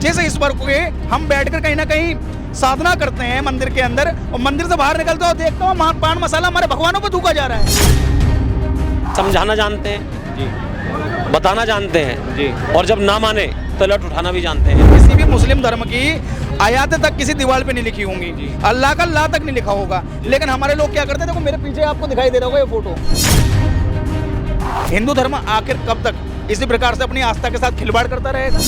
जिस ईश्वर को हम बैठकर कहीं ना कहीं साधना करते हैं मंदिर के अंदर, और मंदिर से बाहर निकलते हो देखता हूँ पान मसाला हमारे भगवानों पर थूका जा रहा है। समझाना जानते हैं जी, बताना जानते हैं जी, और जब ना माने तो लट उठाना भी जानते हैं। किसी भी मुस्लिम धर्म की आयातें तक किसी दीवार पे नहीं लिखी होंगी, अल्लाह का ला तक नहीं लिखा होगा, लेकिन हमारे लोग क्या करते हैं, देखो मेरे पीछे आपको दिखाई दे रहा होगा ये फोटो। हिंदू धर्म आखिर कब तक इसी प्रकार से अपनी आस्था के साथ खिलवाड़ करता रहेगा?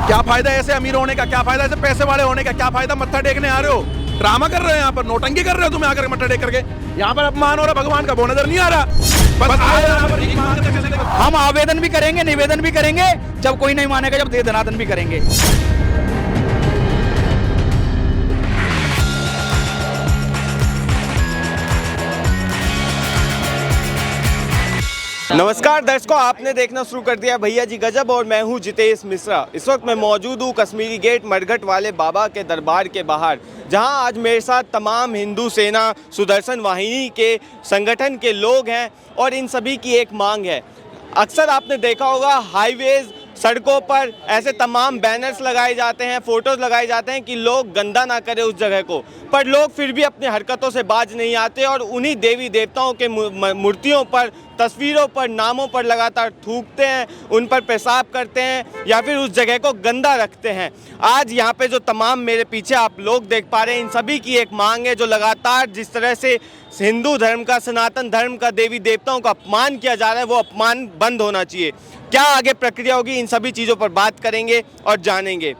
क्या फायदा ऐसे अमीर होने का, क्या फायदा ऐसे पैसे वाले होने का, क्या फायदा मत्था टेकने आ रहे हो, ड्रामा कर रहे हो यहाँ पर, नोटंकी कर रहे हो तुम्हें आकर मत्था टेक करके। यहाँ पर अपमान हो रहा भगवान का, वो नजर नहीं आ रहा। हम आवेदन भी करेंगे, निवेदन भी करेंगे, जब कोई नहीं मानेगा, जब दे दनादन भी करेंगे। नमस्कार दर्शकों, आपने देखना शुरू कर दिया भैया जी गजब और मैं हूं जितेश मिश्रा। इस वक्त मैं मौजूद हूं कश्मीरी गेट मरघट वाले बाबा के दरबार के बाहर, जहां आज मेरे साथ तमाम हिंदू सेना सुदर्शन वाहिनी के संगठन के लोग हैं और इन सभी की एक मांग है। अक्सर आपने देखा होगा हाईवेज, सड़कों पर ऐसे तमाम बैनर्स लगाए जाते हैं, फोटोज़ लगाए जाते हैं कि लोग गंदा ना करें उस जगह को, पर लोग फिर भी अपनी हरकतों से बाज नहीं आते और उन्हीं देवी देवताओं के मूर्तियों पर, तस्वीरों पर, नामों पर लगातार थूकते हैं, उन पर पेशाब करते हैं या फिर उस जगह को गंदा रखते हैं। आज यहाँ पे जो तमाम मेरे पीछे आप लोग देख पा रहे हैं, इन सभी की एक मांग है, जो लगातार जिस तरह से हिंदू धर्म का, सनातन धर्म का, देवी देवताओं का अपमान किया जा रहा है, वो अपमान बंद होना चाहिए। क्या आगे प्रक्रिया होगी, इन सभी चीज़ों पर बात करेंगे और जानेंगे।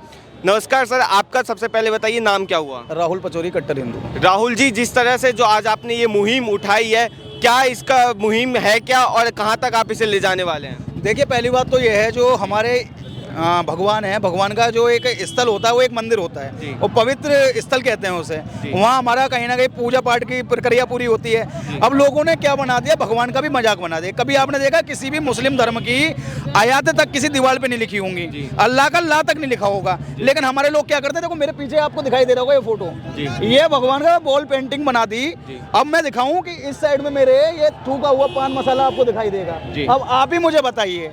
नमस्कार सर, आपका सबसे पहले बताइए नाम क्या हुआ? राहुल पचौरी, कट्टर हिंदू। राहुल जी, जिस तरह से जो आज आपने ये मुहिम उठाई है, क्या इसका मुहिम है क्या और कहाँ तक आप इसे ले जाने वाले हैं? देखिए, पहली बात तो ये है, जो हमारे भगवान है, भगवान का जो एक स्थल होता है वो एक मंदिर होता है, वो पवित्र स्थल कहते हैं उसे। वहाँ हमारा कहीं ना कहीं पूजा पाठ की प्रक्रिया पूरी होती है। अब लोगों ने क्या बना दिया, भगवान का भी मजाक बना दिया। कभी आपने देखा किसी भी मुस्लिम धर्म की आयातें तक किसी दीवार पे नहीं लिखी होंगी, अल्लाह का ला तक नहीं लिखा होगा, लेकिन हमारे लोग क्या करते हैं, देखो मेरे पीछे आपको दिखाई दे रहा होगा ये फोटो, ये भगवान का बॉल पेंटिंग बना दी। अब मैं दिखाऊं कि इस साइड में मेरे ये थूका हुआ पान मसाला आपको दिखाई देगा। अब आप ही मुझे बताइए,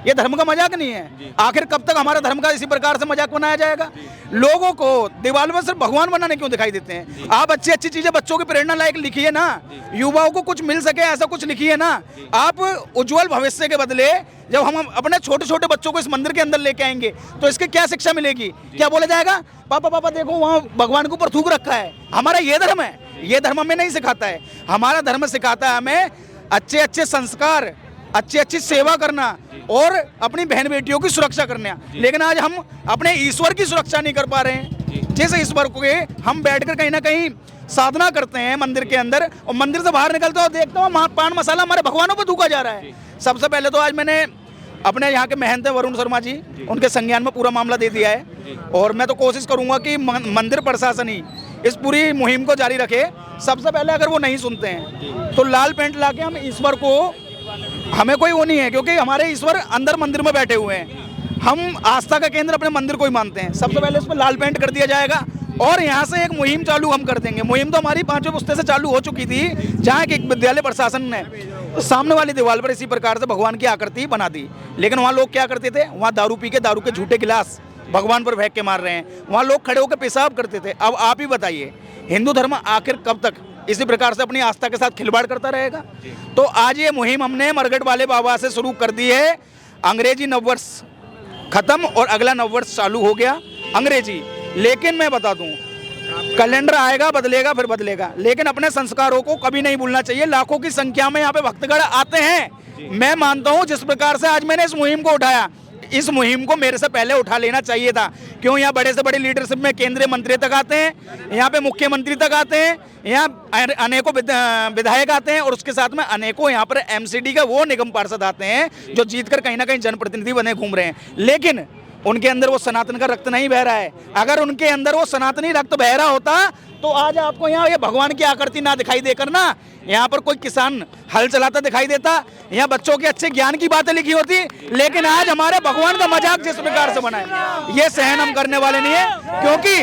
ये धर्म का मजाक नहीं है? आखिर कब तक हमारा धर्म का इसी प्रकार से मजाक बनाया जाएगा? लोगों को दीवार में सिर्फ भगवान बनाने क्यों दिखाई देते हैं? आप अच्छी अच्छी चीजें बच्चों की प्रेरणा लायक लिखिए ना, युवाओं को कुछ मिल सके ऐसा कुछ लिखिए ना। आप उज्जवल भविष्य के बदले जब हम अपने छोटे छोटे बच्चों को इस मंदिर के अंदर लेके आएंगे तो इसकी क्या शिक्षा मिलेगी? क्या बोला जाएगा, पापा पापा देखो वहाँ भगवान के ऊपर थूक रखा है। हमारा ये धर्म है, ये धर्म हमें नहीं सिखाता है। हमारा धर्म सिखाता है हमें अच्छे अच्छे संस्कार, अच्छी अच्छी सेवा करना और अपनी बहन बेटियों की सुरक्षा करना। लेकिन आज हम अपने ईश्वर की सुरक्षा नहीं कर पा रहे हैं। जिस ईश्वर को हम बैठकर कहीं ना कहीं साधना करते हैं मंदिर के अंदर, और मंदिर से बाहर निकलते हो देखता हूँ पान मसाला हमारे भगवानों पर थूका जा रहा है। सबसे पहले तो आज मैंने अपने यहाँ के महंत वरुण शर्मा जी, उनके संज्ञान में पूरा मामला दे दिया है, और मैं तो कोशिश करूंगा कि मंदिर प्रशासन ही इस पूरी मुहिम को जारी रखे। सबसे पहले अगर वो नहीं सुनते हैं तो लाल पेंट लाके हम ईश्वर को, हमें कोई वो नहीं है, क्योंकि हमारे ईश्वर अंदर मंदिर में बैठे हुए हैं। हम आस्था का केंद्र अपने मंदिर को ही मानते हैं। सबसे पहले इस पर लाल पेंट कर दिया जाएगा और यहाँ से एक मुहिम चालू हम कर देंगे। मुहिम तो हमारी 5वें पुस्ते से चालू हो चुकी थी, जहाँ एक विद्यालय प्रशासन ने सामने वाली दीवार पर इसी प्रकार से भगवान की आकृति बना दी। लेकिन वहाँ लोग क्या करते थे, वहाँ दारू पी के, दारू के झूठे गिलास भगवान पर फेंक के मार रहे हैं। वहाँ लोग खड़े होकर पेशाब करते थे। अब आप ही बताइए, हिंदू धर्म आखिर कब तक इसी प्रकार से अपनी आस्था के साथ खिलवाड़ करता रहेगा? तो आज ये मुहिम हमने मरघट वाले बाबा से शुरू कर दी है। अंग्रेजी नववर्ष खत्म और अगला नववर्ष चालू हो गया अंग्रेजी। लेकिन मैं बता दूं, कैलेंडर आएगा, बदलेगा, फिर बदलेगा, लेकिन अपने संस्कारों को कभी नहीं भूलना चाहिए। लाखों की संख्या में यहाँ पे भक्तगण आते हैं। मैं मानता हूँ जिस प्रकार से आज मैंने इस मुहिम को उठाया, इस मुहिम को मेरे से पहले उठा लेना चाहिए था। क्यों? यहाँ बड़े से बड़े लीडरशिप में केंद्रीय मंत्री तक आते हैं, यहाँ पे मुख्यमंत्री तक आते हैं, यहाँ अनेकों विधायक आते हैं और उसके साथ में अनेकों यहाँ पर एमसीडी का वो निगम पार्षद आते हैं जो जीतकर कहीं ना कहीं जनप्रतिनिधि बने घूम रहे हैं। लेकिन उनके अंदर वो सनातन का रक्त नहीं बह रहा है। अगर उनके अंदर वो सनातनी रक्त बह रहा होता तो आज आपको यहाँ ये भगवान की आकृति ना दिखाई देकर ना यहाँ पर कोई किसान हल चलाता दिखाई देता, यहाँ बच्चों के अच्छे ज्ञान की बातें लिखी होती। लेकिन आज हमारे भगवान का मजाक जिस प्रकार से बना है, ये सहन हम करने वाले नहीं है, क्योंकि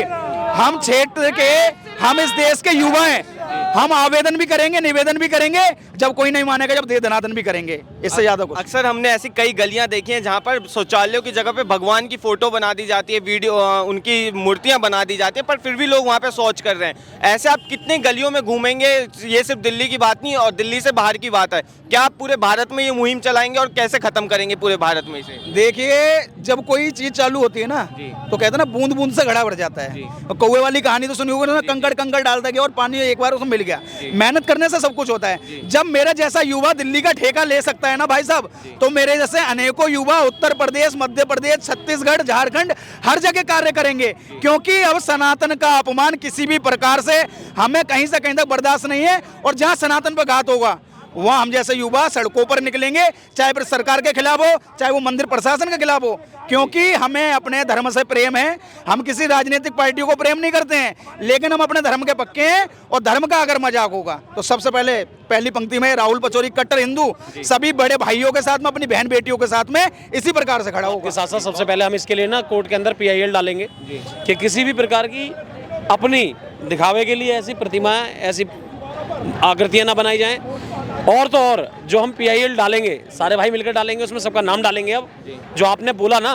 हम क्षेत्र के, हम इस देश के युवा हैं। हम आवेदन भी करेंगे, निवेदन भी करेंगे, जब कोई नहीं मानेगा जब दे दनादन भी करेंगे, इससे ज्यादा कुछ। अक्सर हमने ऐसी कई गलियां देखी हैं जहां पर शौचालयों की जगह पे भगवान की फोटो बना दी जाती है, वीडियो उनकी मूर्तियां बना दी जाती है, पर फिर भी लोग वहां पे शौच कर रहे हैं। ऐसे आप कितने गलियों में घूमेंगे? ये सिर्फ दिल्ली की बात नहीं और दिल्ली से बाहर की बात है। क्या आप पूरे भारत में ये मुहिम चलाएंगे और कैसे खत्म करेंगे पूरे भारत में इसे? देखिए, जब कोई चीज चालू होती है ना, तो कहते हैं ना बूंद बूंद से घड़ा भर जाता है। और कौवे वाली कहानी तो सुनी होगी ना, कंकड़ कंकड़ डालता गया और पानी एक बार उसमें मिल गया। मेहनत करने से सब कुछ होता है। जब मेरा जैसा युवा दिल्ली का ठेका ले सकता है ना भाई साहब, तो मेरे जैसे अनेकों युवा उत्तर प्रदेश, मध्य प्रदेश, छत्तीसगढ़, झारखंड हर जगह कार्य करेंगे, क्योंकि अब सनातन का अपमान किसी भी प्रकार से हमें कहीं से कहीं तक बर्दाश्त नहीं है। और जहां सनातन पर घात होगा वहाँ हम जैसे युवा सड़कों पर निकलेंगे, चाहे फिर सरकार के खिलाफ हो, चाहे वो मंदिर प्रशासन के खिलाफ हो, क्योंकि हमें अपने धर्म से प्रेम है। हम किसी राजनीतिक पार्टियों को प्रेम नहीं करते हैं, लेकिन हम अपने धर्म के पक्के हैं। और धर्म का अगर मजाक होगा तो सबसे पहले पहली पंक्ति में राहुल पचौरी कट्टर हिंदू सभी बड़े भाइयों के साथ में, अपनी बहन बेटियों के साथ में इसी प्रकार से खड़ा होगा। साथ साथ सबसे पहले हम इसके लिए ना कोर्ट के अंदर PIL डालेंगे कि किसी भी प्रकार की अपनी दिखावे के लिए ऐसी प्रतिमाएं, ऐसी आकृतियां ना बनाई जाएं। और तो और जो हम PIL डालेंगे, सारे भाई मिलकर डालेंगे, उसमें सबका नाम डालेंगे। अब जो आपने बोला ना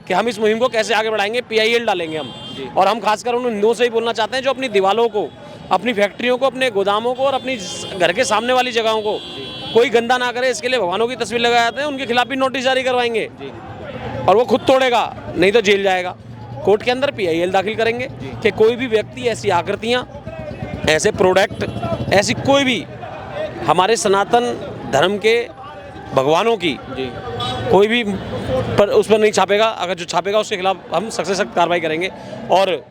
कि हम इस मुहिम को कैसे आगे बढ़ाएंगे, PIL डालेंगे हम। और हम खासकर उन हिंदुओं से ही बोलना चाहते हैं जो अपनी दीवारों को, अपनी फैक्ट्रियों को, अपने गोदामों को और अपनी घर के सामने वाली जगहों को कोई गंदा ना करे, इसके लिए भगवानों की तस्वीर लगा जाते हैं, उनके खिलाफ भी नोटिस जारी करवाएंगे। और वो खुद तोड़ेगा नहीं तो जेल जाएगा। कोर्ट के अंदर PIL दाखिल करेंगे कि कोई भी व्यक्ति ऐसी आकृतियाँ, ऐसे प्रोडक्ट, ऐसी कोई भी हमारे सनातन धर्म के भगवानों की कोई भी पर उस पर नहीं छापेगा। अगर जो छापेगा उसके खिलाफ हम सख्त से सख्त कार्रवाई करेंगे। और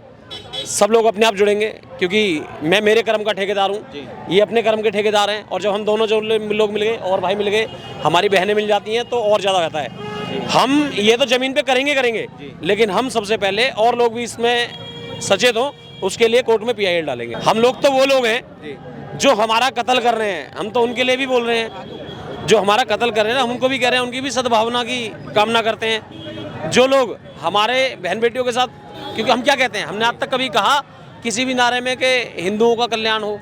सब लोग अपने आप जुड़ेंगे, क्योंकि मैं मेरे कर्म का ठेकेदार हूँ, ये अपने कर्म के ठेकेदार हैं। और जब हम दोनों जो लोग मिल गए और भाई मिल गए, हमारी बहनें मिल जाती हैं, तो और ज़्यादा रहता है। हम ये तो ज़मीन पे करेंगे, लेकिन हम सबसे पहले और लोग भी इसमें सचेत हों, उसके लिए कोर्ट में PIL डालेंगे। हम लोग तो वो लोग हैं जो हमारा कत्ल कर रहे हैं, हम तो उनके लिए भी बोल रहे हैं। जो हमारा कत्ल कर रहे हैं, हम उनको भी कह रहे हैं, उनकी भी सद्भावना की कामना करते हैं। जो लोग हमारे बहन बेटियों के साथ, क्योंकि हम क्या कहते हैं, हमने आज तक कभी कहा किसी भी नारे में कि हिंदुओं का कल्याण हो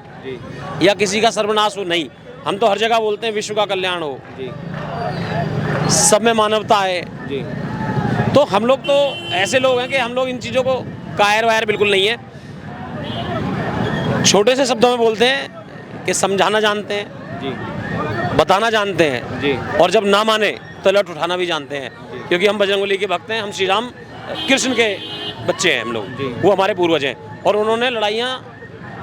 या किसी का सर्वनाश हो, नहीं। हम तो हर जगह बोलते हैं विश्व का कल्याण हो, सब में मानवता है। तो हम लोग तो ऐसे लोग हैं कि हम लोग इन चीज़ों को कायर वायर बिल्कुल नहीं है। छोटे से शब्दों में बोलते हैं कि समझाना जानते हैं, बताना जानते हैं, और जब ना माने तो लट उठाना भी जानते हैं। क्योंकि हम बजरंगबली के भक्त हैं, हम श्री राम कृष्ण के बच्चे हैं हम लोग, वो हमारे पूर्वज हैं। और उन्होंने लड़ाइयाँ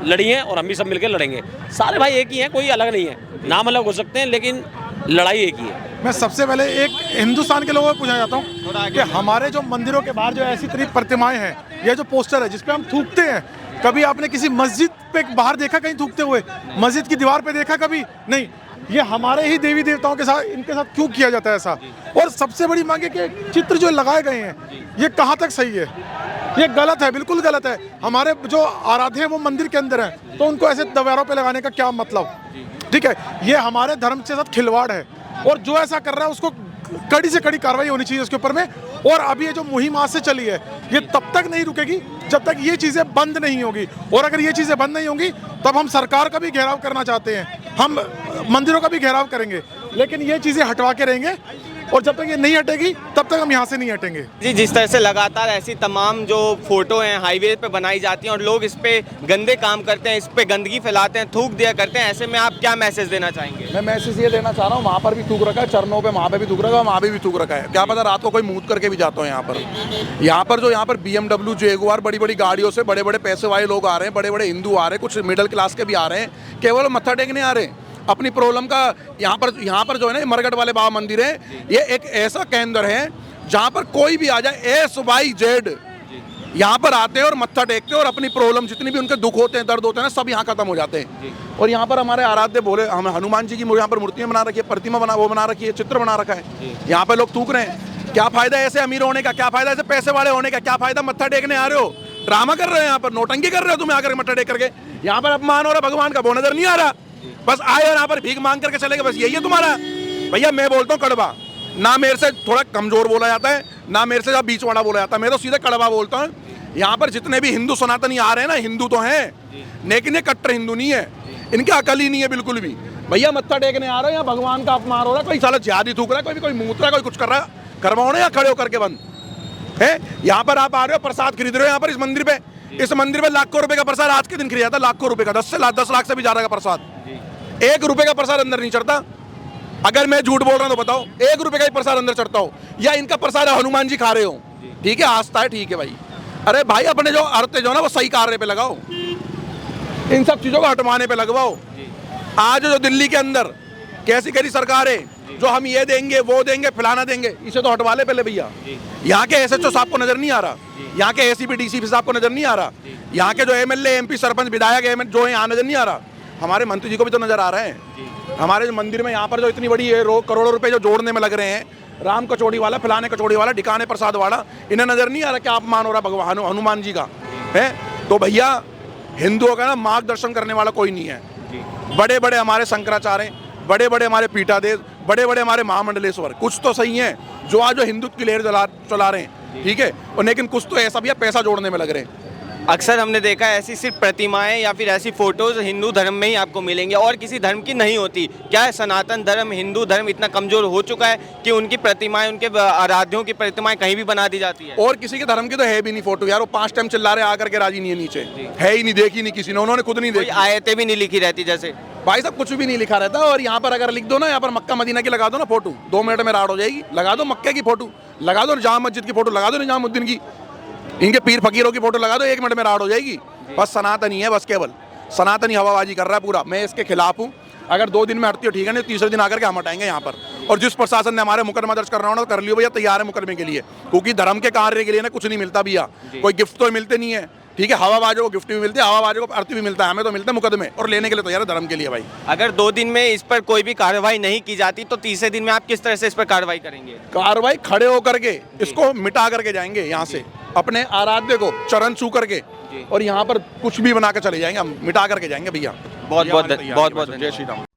लड़ी हैं और हम भी सब मिलकर लड़ेंगे। सारे भाई एक ही हैं, कोई अलग नहीं है। नाम अलग हो सकते हैं लेकिन लड़ाई एक ही है। मैं सबसे पहले एक हिंदुस्तान के लोगों को पूछना चाहता हूँ कि हमारे जो मंदिरों के बाहर जो ऐसी तरह प्रतिमाएं हैं, ये जो पोस्टर है जिसपे हम थूकते हैं, कभी आपने किसी मस्जिद पे बाहर देखा कहीं थूकते हुए? मस्जिद की दीवार पे देखा कभी? नहीं। ये हमारे ही देवी देवताओं के साथ, इनके साथ क्यों किया जाता है ऐसा? और सबसे बड़ी मांग है कि चित्र जो लगाए गए हैं, ये कहाँ तक सही है? ये गलत है, बिल्कुल गलत है। हमारे जो आराध्य हैं वो मंदिर के अंदर हैं, तो उनको ऐसे दीवारों पे लगाने का क्या मतलब? ठीक है, ये हमारे धर्म के साथ खिलवाड़ है। और जो ऐसा कर रहा है उसको कड़ी से कड़ी कार्रवाई होनी चाहिए उसके ऊपर में। और अभी ये जो मुहिम आज से चली है, ये तब तक नहीं रुकेगी जब तक ये चीज़ें बंद नहीं होगी। और अगर ये चीज़ें बंद नहीं होंगी तब हम सरकार का भी घेराव करना चाहते हैं, हम मंदिरों का भी घेराव करेंगे, लेकिन ये चीज़ें हटवा के रहेंगे। और जब तक ये नहीं हटेगी तब तक हम यहाँ से नहीं हटेंगे। जी, जिस तरह से लगातार ऐसी तमाम जो फोटो हैं हाईवे पे बनाई जाती हैं और लोग इस पे गंदे काम करते हैं, इस पे गंदगी फैलाते हैं, थूक दिया करते हैं, ऐसे में आप क्या मैसेज देना चाहेंगे? मैं मैसेज ये देना चाह रहा हूँ, वहाँ पर भी थूक रखा है, चरणों पे वहाँ पे भी थूक रखा है, वहाँ भी थूक रखा है। क्या पता रात को कोई मूत करके भी जाता है यहाँ पर BMW जेगुआर बड़ी बड़ी गाड़ियों से बड़े बड़े पैसे वाले लोग आ रहे हैं, बड़े बड़े हिंदू आ रहे हैं, कुछ मिडिल क्लास के भी आ रहे हैं, केवल मत्था टेकने आ रहे हैं। अपनी प्रॉब्लम का यहाँ पर जो है ना मरघट वाले बाबा मंदिर है, ये एक ऐसा केंद्र है जहाँ पर कोई भी आ जाए XYZ यहाँ पर आते हैं और मत्था टेकते हैं और अपनी प्रॉब्लम जितनी भी उनके दुख होते हैं, दर्द होते हैं ना, सब यहाँ खत्म हो जाते हैं। और यहाँ पर हमारे आराध्य बोले, हम हनुमान जी की यहाँ पर मूर्तियाँ बना रखी है, प्रतिमा बना रखी है, चित्र बना रखा है। यहाँ पर लोग थूक रहे हैं। क्या फायदा ऐसे अमीर होने का? क्या फायदा ऐसे पैसे वाले होने का? क्या फायदा मत्था टेकने आ रहे हो? ड्रामा कर रहे हो यहाँ पर, नौटंकी कर रहे हो तुम्हें आकर मत्था टेक करके। यहाँ पर अपमान हो रहा भगवान का, वो नजर नहीं आ रहा। बस आए और यहाँ पर भीख मांग करके चले गए, बस यही है तुम्हारा। भैया मैं बोलता हूँ कड़वा, ना मेरे से थोड़ा कमजोर बोला जाता है, ना मेरे से बीच वाला बोला जाता है, मैं तो सीधे कड़वा बोलता हूँ। यहाँ पर जितने भी हिंदू सनातनी आ रहे हैं ना, हिंदू तो हैं लेकिन ये कट्टर हिंदू नहीं है। इनके अकल ही नहीं है बिल्कुल भी। भैया मत्था टेकने आ रहे हैं, यहाँ भगवान का अपमान हो रहा है, कोई साला जिहादी थूक रहा है, कोई मूत रहा है, कोई कुछ कर रहा है, करवाओ ना यहाँ खड़े होकर के बंद है। यहाँ पर आप आ रहे हो, प्रसाद खरीद रहे हो यहाँ पर इस मंदिर पे, इस मंदिर पे लाखों रुपए का प्रसाद आज के दिन खरीदा था, लाखों रुपए का, 10 लाख से भी ज्यादा का प्रसाद। 1 रुपए का प्रसाद अंदर नहीं चढ़ता। अगर मैं झूठ बोल रहा हूँ तो बताओ, 1 रुपए का ही प्रसाद अंदर चढ़ता हो, या इनका प्रसाद हनुमान जी खा रहे हो, ठीक है, आस्था है, ठीक है भाई। अरे भाई अपने जो अर्थ जो ना वो सही कार्य पे लगाओ, इन सब चीजों को हटवाने पे लगवाओ। आज जो दिल्ली के अंदर कैसी कैसी सरकार है, जो हम ये देंगे वो देंगे फलाना देंगे, इसे तो हटवा ले पहले भैया। यहाँ के एसएचओ साहब को नजर नहीं आ रहा, यहाँ के एसीपी डीसीपी साहब को नजर नहीं आ रहा, यहाँ के जो एमएलए एमपी सरपंच विधायक जो है यहाँ नजर नहीं आ रहा। हमारे मंत्री जी को भी तो नजर आ रहे हैं। हमारे जो मंदिर में यहाँ पर जो इतनी बड़ी करोड़ों रुपए जो जोड़ने में लग रहे हैं, राम कचौड़ी वाला, फलाने कचौड़ी वाला, ढिकाने प्रसाद वाला, इन्हें नजर नहीं आ रहा क्या अपमान हो रहा भगवान हनुमान जी का है। तो भैया हिंदुओं का ना मार्गदर्शन करने वाला कोई नहीं है। बड़े बड़े हमारे शंकराचार्य, बड़े बड़े हमारे पीठाधीश, बड़े बड़े हमारे महामंडलेश्वर, कुछ तो सही हैं जो आज जो हिंदुत्व की लहर चला रहे हैं, ठीक है, और लेकिन कुछ तो ऐसा भी पैसा जोड़ने में लग रहे हैं। अक्सर हमने देखा है ऐसी सिर्फ प्रतिमाएं या फिर ऐसी फोटोज हिंदू धर्म में ही आपको मिलेंगे और किसी धर्म की नहीं होती। क्या है सनातन धर्म, हिंदू धर्म इतना कमजोर हो चुका है कि उनकी प्रतिमाएं, उनके आराध्यों की प्रतिमाएं कहीं भी बना दी जाती है? और किसी के धर्म की तो है भी नहीं फोटो यार, वो 5 टाइम चिल्ला रहे आकर के राजी नहीं है, नीचे है ही नहीं, देखी नहीं किसी ने, उन्होंने खुद नहीं देखी, आयतें भी नहीं लिखी रहती जैसे। भाई साहब कुछ भी नहीं लिखा रहता। और यहाँ पर अगर लिख दो ना, यहाँ पर मक्का मदीना की लगा दो ना फोटो, 2 मिनट में राड हो जाएगी। लगा दो मक्के की फोटो, लगा दो जामा मस्जिद की फोटो, लगा दो निजामुद्दीन की, इनके पीर फकीरों की फोटो लगा दो, 1 मिनट में राड हो जाएगी। बस सनातनी है, बस केवल सनातनी हवाबाजी कर रहा है पूरा। मैं इसके खिलाफ हूँ। अगर 2 दिन में हटती हो ठीक है, नहीं तीसरे दिन आकर के हम हटाएंगे यहाँ पर। और जिस प्रशासन ने हमारे मुकदमा दर्ज करना होना तो कर लियो भैया, तैयार है मुकदमे के लिए, क्योंकि धर्म के कार्य के लिए ना कुछ नहीं मिलता भैया, कोई गिफ्ट तो मिलते नहीं है, ठीक है। हवाबाजों को गिफ्ट भी मिलते हैं, हवाबाजों को अर्थ भी मिलता है, हमें तो मिलता है मुकदमे, और लेने के लिए तैयार है धर्म के लिए भाई। अगर 2 दिन में इस पर कोई भी कार्रवाई नहीं की जाती तो तीसरे दिन में आप किस तरह से इस पर कार्रवाई करेंगे? कार्रवाई खड़े होकर के इसको मिटा करके जाएंगे यहाँ से, अपने आराध्य को चरण छू करके, और यहाँ पर कुछ भी बना के चले जाएंगे, हम मिटा करके जाएंगे भैया। बहुत बहुत जय श्री राम।